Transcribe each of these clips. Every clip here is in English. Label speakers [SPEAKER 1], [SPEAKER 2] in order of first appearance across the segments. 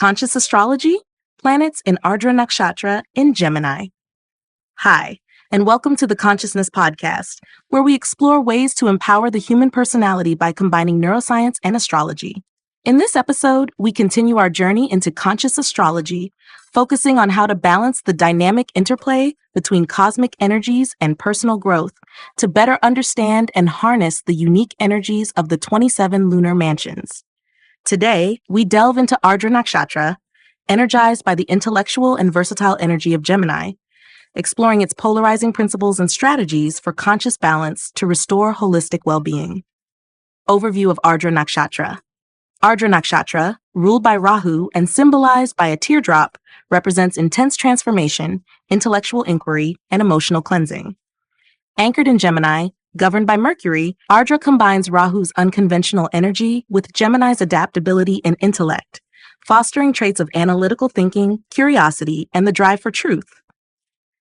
[SPEAKER 1] Conscious Astrology, Planets in Ardra Nakshatra in Gemini. Hi, and welcome to the Consciousness Podcast, where we explore ways to empower the human personality by combining neuroscience and astrology. In this episode, we continue our journey into conscious astrology, focusing on how to balance the dynamic interplay between cosmic energies and personal growth to better understand and harness the unique energies of the 27 lunar mansions. Today, we delve into Ardra Nakshatra, energized by the intellectual and versatile energy of Gemini, exploring its polarizing principles and strategies for conscious balance to restore holistic well-being. Overview of Ardra Nakshatra. Ardra Nakshatra, ruled by Rahu and symbolized by a teardrop, represents intense transformation, intellectual inquiry, and emotional cleansing. Anchored in Gemini, governed by Mercury, Ardra combines Rahu's unconventional energy with Gemini's adaptability and intellect, fostering traits of analytical thinking, curiosity, and the drive for truth.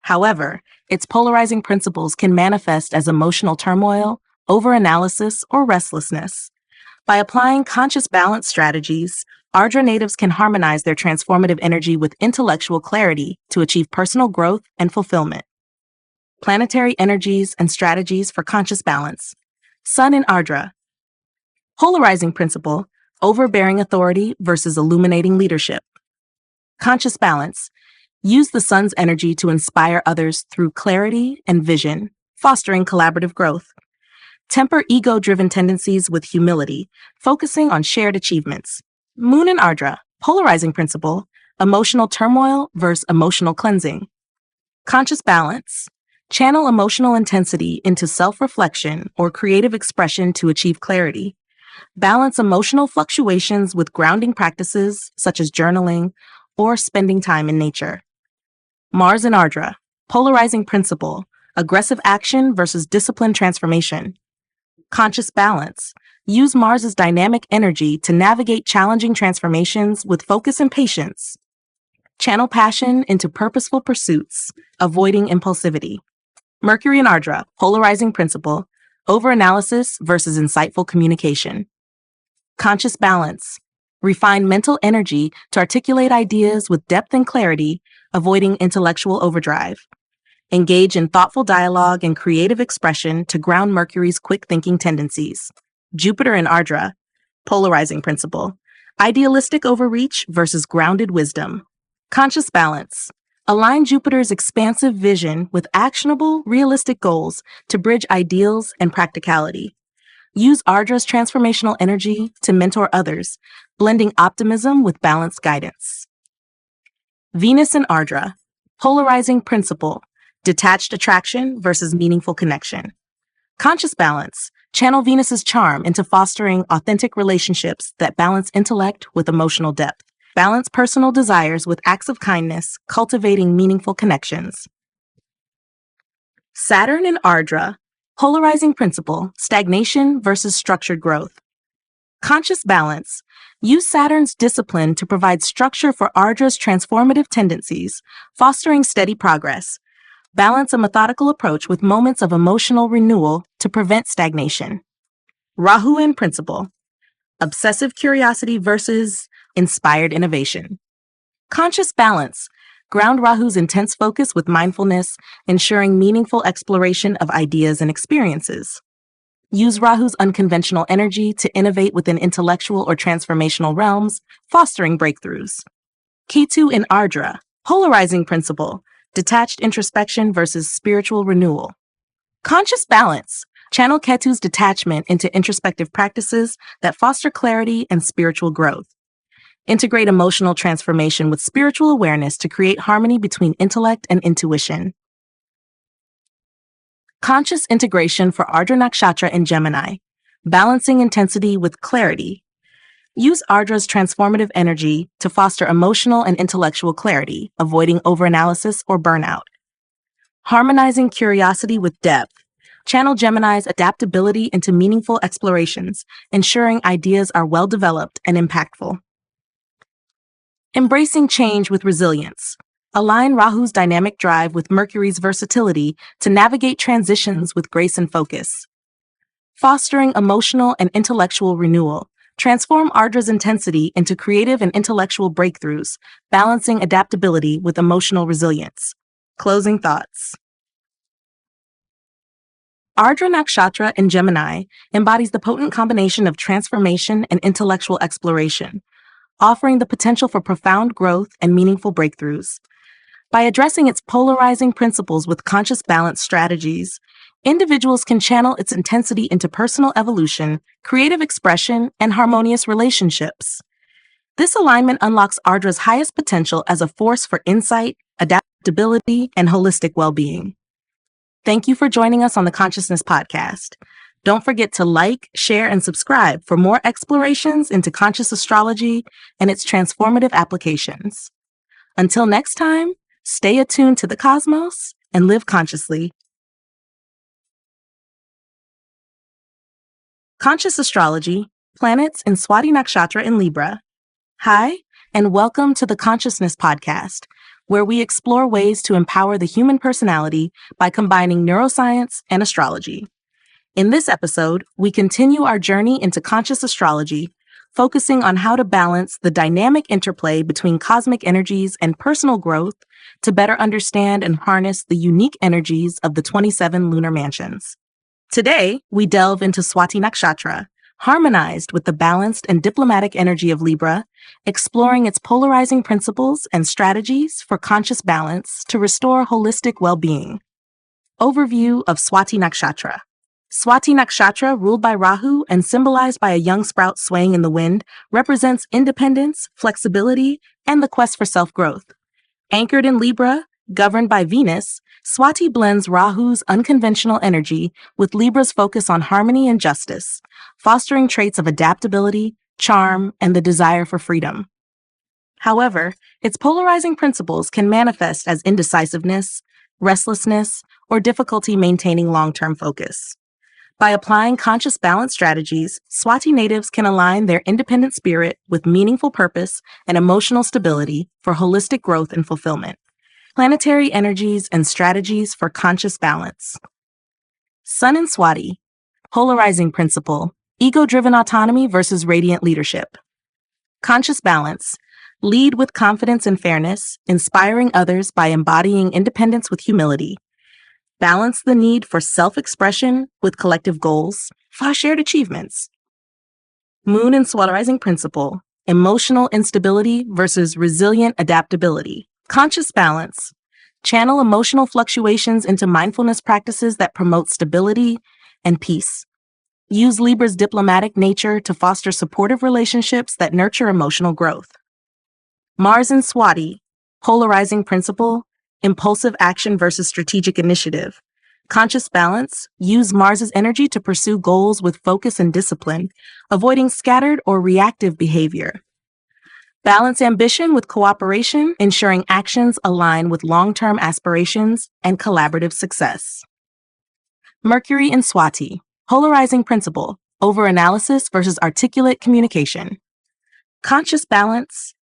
[SPEAKER 1] However, its polarizing principles can manifest as emotional turmoil, overanalysis, or restlessness. By applying conscious balance strategies, Ardra natives can harmonize their transformative energy with intellectual clarity to achieve personal growth and fulfillment. Planetary energies and strategies for conscious balance. Sun in Ardra. Polarizing principle, overbearing authority versus illuminating leadership. Conscious balance. Use the sun's energy to inspire others through clarity and vision, fostering collaborative growth. Temper ego-driven tendencies with humility, focusing on shared achievements. Moon in Ardra. Polarizing principle, emotional turmoil versus emotional cleansing. Conscious balance. Channel emotional intensity into self-reflection or creative expression to achieve clarity. Balance emotional fluctuations with grounding practices such as journaling or spending time in nature. Mars in Ardra. Polarizing principle, aggressive action versus disciplined transformation. Conscious balance. Use Mars's dynamic energy to navigate challenging transformations with focus and patience. Channel passion into purposeful pursuits, avoiding impulsivity. Mercury in Ardra. Polarizing principle, overanalysis versus insightful communication. Conscious balance. Refine mental energy to articulate ideas with depth and clarity, avoiding intellectual overdrive. Engage in thoughtful dialogue and creative expression to ground Mercury's quick thinking tendencies. Jupiter in Ardra. Polarizing principle, idealistic overreach versus grounded wisdom. Conscious balance. Align Jupiter's expansive vision with actionable, realistic goals to bridge ideals and practicality. Use Ardra's transformational energy to mentor others, blending optimism with balanced guidance. Venus in Ardra. Polarizing principle, detached attraction versus meaningful connection. Conscious balance. Channel Venus's charm into fostering authentic relationships that balance intellect with emotional depth. Balance personal desires with acts of kindness, cultivating meaningful connections. Saturn in Ardra. Polarizing principle, stagnation versus structured growth. Conscious balance. Use Saturn's discipline to provide structure for Ardra's transformative tendencies, fostering steady progress. Balance a methodical approach with moments of emotional renewal to prevent stagnation. Rahu in principle, obsessive curiosity versus inspired innovation. Conscious balance. Ground Rahu's intense focus with mindfulness, ensuring meaningful exploration of ideas and experiences. Use Rahu's unconventional energy to innovate within intellectual or transformational realms, fostering breakthroughs. Ketu in Ardra. Polarizing principle, detached introspection versus spiritual renewal. Conscious balance. Channel Ketu's detachment into introspective practices that foster clarity and spiritual growth. Integrate emotional transformation with spiritual awareness to create harmony between intellect and intuition. Conscious integration for Ardra Nakshatra in Gemini. Balancing intensity with clarity. Use Ardra's transformative energy to foster emotional and intellectual clarity, avoiding overanalysis or burnout. Harmonizing curiosity with depth. Channel Gemini's adaptability into meaningful explorations, ensuring ideas are well-developed and impactful. Embracing change with resilience. Align Rahu's dynamic drive with Mercury's versatility to navigate transitions with grace and focus. Fostering emotional and intellectual renewal, Transform Ardra's intensity into creative and intellectual breakthroughs, balancing adaptability with emotional resilience. Closing thoughts. Ardra Nakshatra in Gemini embodies the potent combination of transformation and intellectual exploration, offering the potential for profound growth and meaningful breakthroughs. By addressing its polarizing principles with conscious balance strategies, individuals can channel its intensity into personal evolution, creative expression, and harmonious relationships. This alignment unlocks Ardra's highest potential as a force for insight, adaptability, and holistic well-being. Thank you for joining us on the Consciousness Podcast. Don't forget to like, share, and subscribe for more explorations into conscious astrology and its transformative applications. Until next time, stay attuned to the cosmos and live consciously. Conscious Astrology, Planets in Swati Nakshatra in Libra. Hi, and welcome to the Consciousness Podcast, where we explore ways to empower the human personality by combining neuroscience and astrology. In this episode, we continue our journey into conscious astrology, focusing on how to balance the dynamic interplay between cosmic energies and personal growth to better understand and harness the unique energies of the 27 lunar mansions. Today, we delve into Swati Nakshatra, harmonized with the balanced and diplomatic energy of Libra, exploring its polarizing principles and strategies for conscious balance to restore holistic well-being. Overview of Swati Nakshatra. Swati Nakshatra, ruled by Rahu and symbolized by a young sprout swaying in the wind, represents independence, flexibility, and the quest for self-growth. Anchored in Libra, governed by Venus, Swati blends Rahu's unconventional energy with Libra's focus on harmony and justice, fostering traits of adaptability, charm, and the desire for freedom. However, its polarizing principles can manifest as indecisiveness, restlessness, or difficulty maintaining long-term focus. By applying conscious balance strategies, Swati natives can align their independent spirit with meaningful purpose and emotional stability for holistic growth and fulfillment. Planetary energies and strategies for conscious balance. Sun in Swati, polarizing principle, ego-driven autonomy versus radiant leadership. Conscious balance, lead with confidence and fairness, inspiring others by embodying independence with humility. Balance the need for self-expression with collective goals for shared achievements. Moon in Swati principle, emotional instability versus resilient adaptability. Conscious balance, channel emotional fluctuations into mindfulness practices that promote stability and peace. Use Libra's diplomatic nature to foster supportive relationships that nurture emotional growth. Mars in Swati, polarizing principle, impulsive action versus strategic initiative. Conscious balance, use Mars's energy to pursue goals with focus and discipline, avoiding scattered or reactive behavior. Balance ambition with cooperation, ensuring actions align with long-term aspirations and collaborative success. Mercury in Swati, polarizing principle, overanalysis versus articulate communication. Conscious balance,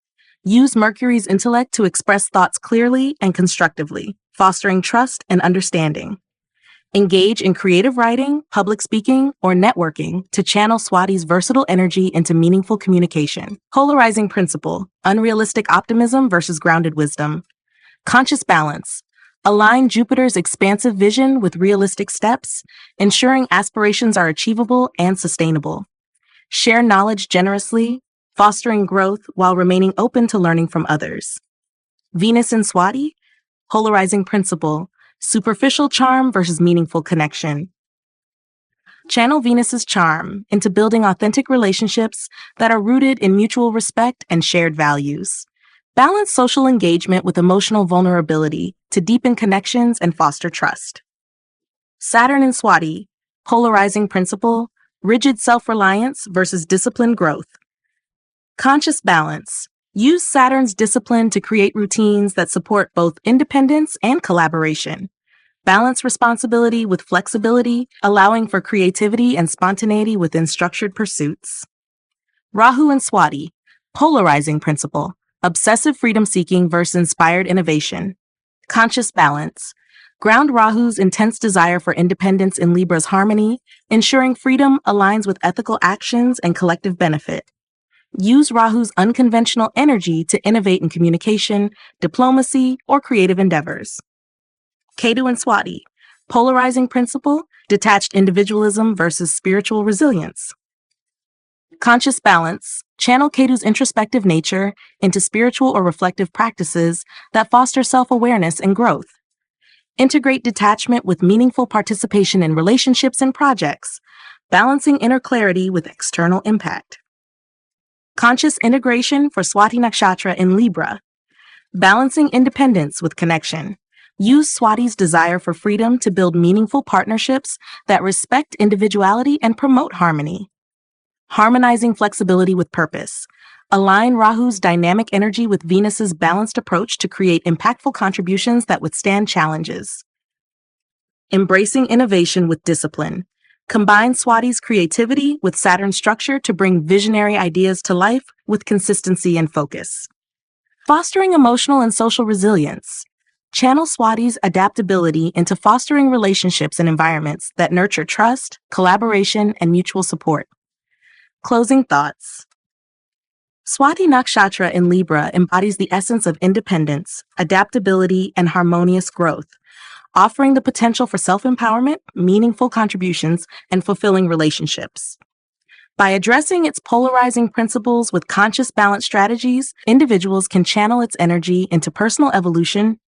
[SPEAKER 1] use Mercury's intellect to express thoughts clearly and constructively, fostering trust and understanding. Engage in creative writing, public speaking, or networking to channel Swati's versatile energy into meaningful communication. Polarizing principle, unrealistic optimism versus grounded wisdom. Conscious balance, align Jupiter's expansive vision with realistic steps, ensuring aspirations are achievable and sustainable. Share knowledge generously, fostering growth while remaining open to learning from others. Venus in Swati, polarizing principle, superficial charm versus meaningful connection. Channel Venus's charm into building authentic relationships that are rooted in mutual respect and shared values. Balance social engagement with emotional vulnerability to deepen connections and foster trust. Saturn in Swati, polarizing principle, rigid self-reliance versus disciplined growth. Conscious balance. Use Saturn's discipline to create routines that support both independence and collaboration. Balance responsibility with flexibility, allowing for creativity and spontaneity within structured pursuits. Rahu and Swati, polarizing principle, obsessive freedom-seeking versus inspired innovation. Conscious balance. Ground Rahu's intense desire for independence in Libra's harmony, ensuring freedom aligns with ethical actions and collective benefit. Use Rahu's unconventional energy to innovate in communication, diplomacy, or creative endeavors. Ketu and Swati, polarizing principle, detached individualism versus spiritual resilience. Conscious balance, channel Ketu's introspective nature into spiritual or reflective practices that foster self-awareness and growth. Integrate detachment with meaningful participation in relationships and projects, balancing inner clarity with external impact. Conscious integration for Swati Nakshatra in Libra, balancing independence with connection. Use Swati's desire for freedom to build meaningful partnerships that respect individuality and promote harmony. Harmonizing flexibility with purpose. Align Rahu's dynamic energy with Venus's balanced approach to create impactful contributions that withstand challenges. Embracing innovation with discipline. Combine Swati's creativity with Saturn's structure to bring visionary ideas to life with consistency and focus. Fostering emotional and social resilience. Channel Swati's adaptability into fostering relationships and environments that nurture trust, collaboration, and mutual support. Closing thoughts. Swati Nakshatra in Libra embodies the essence of independence, adaptability, and harmonious growth, offering the potential for self-empowerment, meaningful contributions, and fulfilling relationships. By addressing its polarizing principles with conscious balance strategies, individuals can channel its energy into personal evolution,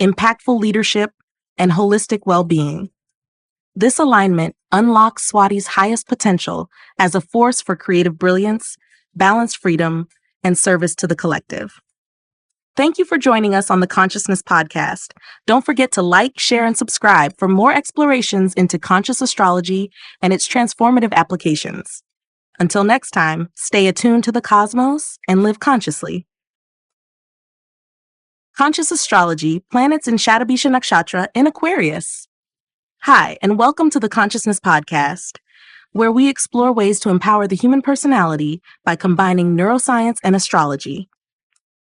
[SPEAKER 1] impactful leadership, and holistic well-being. This alignment unlocks Swati's highest potential as a force for creative brilliance, balanced freedom, and service to the collective. Thank you for joining us on the Consciousness Podcast. Don't forget to like, share, and subscribe for more explorations into conscious astrology and its transformative applications. Until next time, stay attuned to the cosmos and live consciously. Conscious Astrology, planets in Shatabhisha Nakshatra in Aquarius. Hi, and welcome to the Consciousness Podcast, where we explore ways to empower the human personality by combining neuroscience and astrology.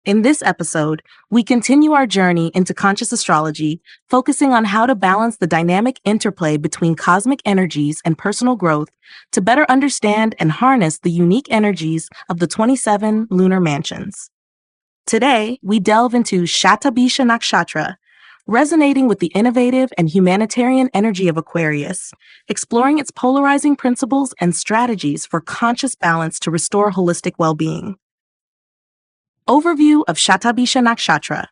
[SPEAKER 1] In this episode, we continue our journey into conscious astrology, focusing on how to balance the dynamic interplay between cosmic energies and personal growth to better understand and harness the unique energies of the 27 lunar mansions. Today, we delve into Shatabhisha Nakshatra, resonating with the innovative and humanitarian energy of Aquarius, exploring its polarizing principles and strategies for conscious balance to restore holistic well-being. Overview of Shatabhisha Nakshatra.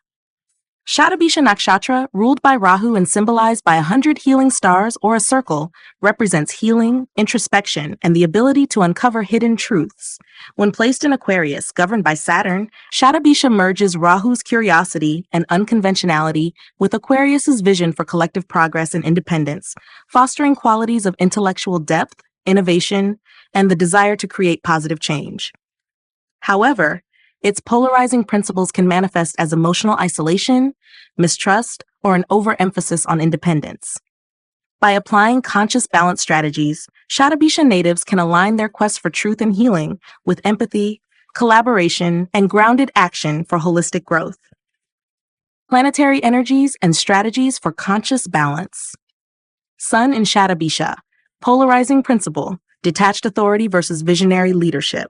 [SPEAKER 1] Shatabhisha Nakshatra, ruled by Rahu and symbolized by 100 healing stars or a circle, represents healing, introspection, and the ability to uncover hidden truths. When placed in Aquarius, governed by Saturn, Shatabhisha merges Rahu's curiosity and unconventionality with Aquarius's vision for collective progress and independence, fostering qualities of intellectual depth, innovation, and the desire to create positive change. However, its polarizing principles can manifest as emotional isolation, mistrust, or an overemphasis on independence. By applying conscious balance strategies, Shatabhisha natives can align their quest for truth and healing with empathy, collaboration, and grounded action for holistic growth. Planetary energies and strategies for conscious balance. Sun in Shatabhisha, polarizing principle, detached authority versus visionary leadership.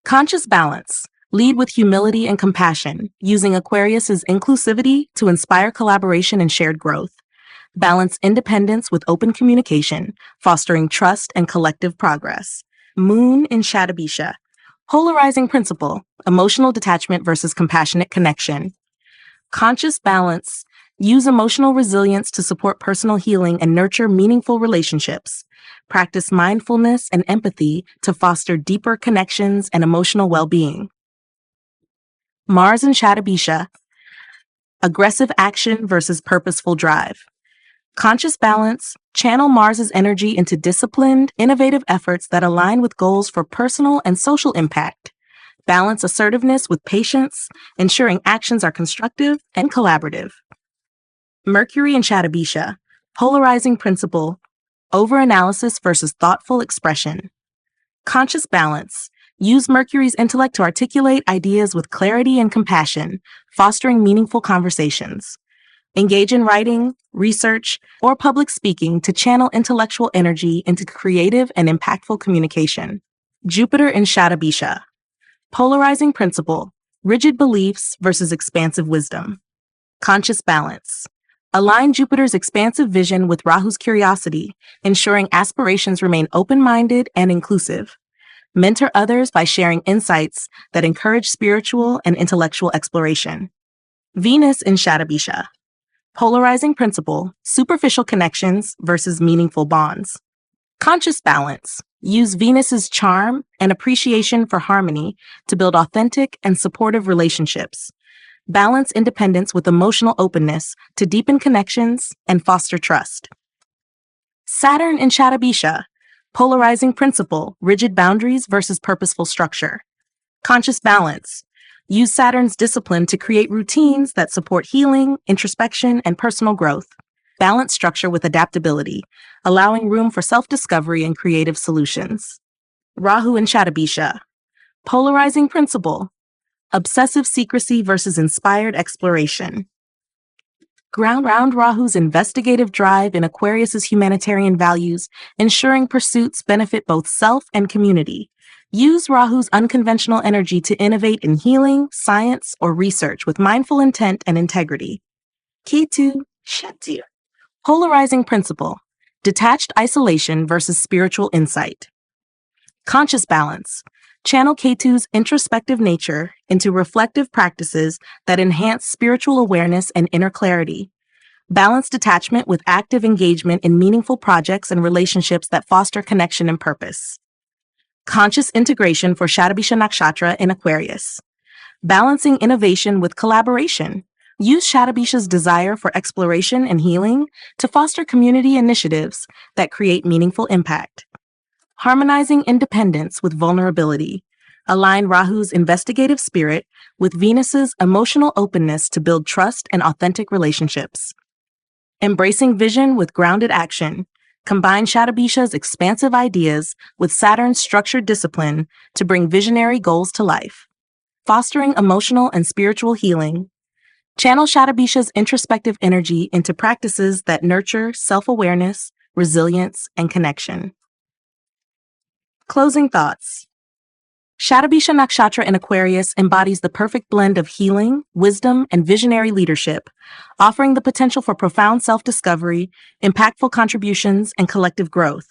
[SPEAKER 1] Conscious balance. Lead with humility and compassion, using Aquarius's inclusivity to inspire collaboration and shared growth. Balance independence with open communication, fostering trust and collective progress. Moon in Shatabhisha. Polarizing principle, emotional detachment versus compassionate connection. Conscious balance. Use emotional resilience to support personal healing and nurture meaningful relationships. Practice mindfulness and empathy to foster deeper connections and emotional well-being. Mars and Shatabhisha. Aggressive action versus purposeful drive. Conscious balance. Channel Mars's energy into disciplined, innovative efforts that align with goals for personal and social impact. Balance assertiveness with patience, ensuring actions are constructive and collaborative. Mercury and Shatabhisha. Polarizing principle. Overanalysis versus thoughtful expression. Conscious balance. Use Mercury's intellect to articulate ideas with clarity and compassion, fostering meaningful conversations. Engage in writing, research, or public speaking to channel intellectual energy into creative and impactful communication. Jupiter in Shatabhisha. Polarizing principle, rigid beliefs versus expansive wisdom. Conscious balance. Align Jupiter's expansive vision with Rahu's curiosity, ensuring aspirations remain open-minded and inclusive. Mentor others by sharing insights that encourage spiritual and intellectual exploration. Venus in Shatabhisha. Polarizing principle, superficial connections versus meaningful bonds. Conscious balance. Use Venus's charm and appreciation for harmony to build authentic and supportive relationships. Balance independence with emotional openness to deepen connections and foster trust. Saturn in Shatabhisha. Polarizing principle, rigid boundaries versus purposeful structure. Conscious balance. Use Saturn's discipline to create routines that support healing, introspection, and personal growth. Balance structure with adaptability, allowing room for self-discovery and creative solutions. Rahu in Shatabhisha. Polarizing principle, obsessive secrecy versus inspired exploration. Ground Rahu's investigative drive in Aquarius's humanitarian values, ensuring pursuits benefit both self and community. Use Rahu's unconventional energy to innovate in healing, science, or research with mindful intent and integrity. Ketu Shakti. Polarizing principle, detached isolation versus spiritual insight. Conscious balance. Channel Ketu's introspective nature into reflective practices that enhance spiritual awareness and inner clarity. Balance detachment with active engagement in meaningful projects and relationships that foster connection and purpose. Conscious integration for Shatabhisha Nakshatra in Aquarius. Balancing innovation with collaboration. Use Shatabhisha's desire for exploration and healing to foster community initiatives that create meaningful impact. Harmonizing independence with vulnerability. Align Rahu's investigative spirit with Venus's emotional openness to build trust and authentic relationships. Embracing vision with grounded action. Combine Shatabhisha's expansive ideas with Saturn's structured discipline to bring visionary goals to life. Fostering emotional and spiritual healing. Channel Shatabhisha's introspective energy into practices that nurture self-awareness, resilience, and connection. Closing thoughts. Shatabhisha Nakshatra in Aquarius embodies the perfect blend of healing, wisdom, and visionary leadership, offering the potential for profound self-discovery, impactful contributions, and collective growth.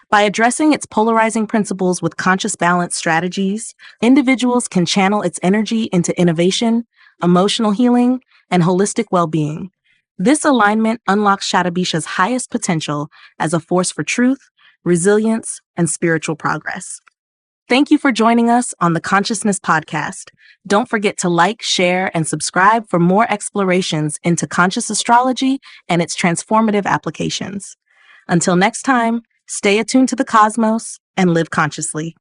[SPEAKER 1] By addressing its polarizing principles with conscious balance strategies, individuals can channel its energy into innovation, emotional healing, and holistic well-being. This alignment unlocks Shatabhisha's highest potential as a force for truth, resilience, and spiritual progress. Thank you for joining us on the Consciousness Podcast. Don't forget to like, share, and subscribe for more explorations into conscious astrology and its transformative applications. Until next time, stay attuned to the cosmos and live consciously.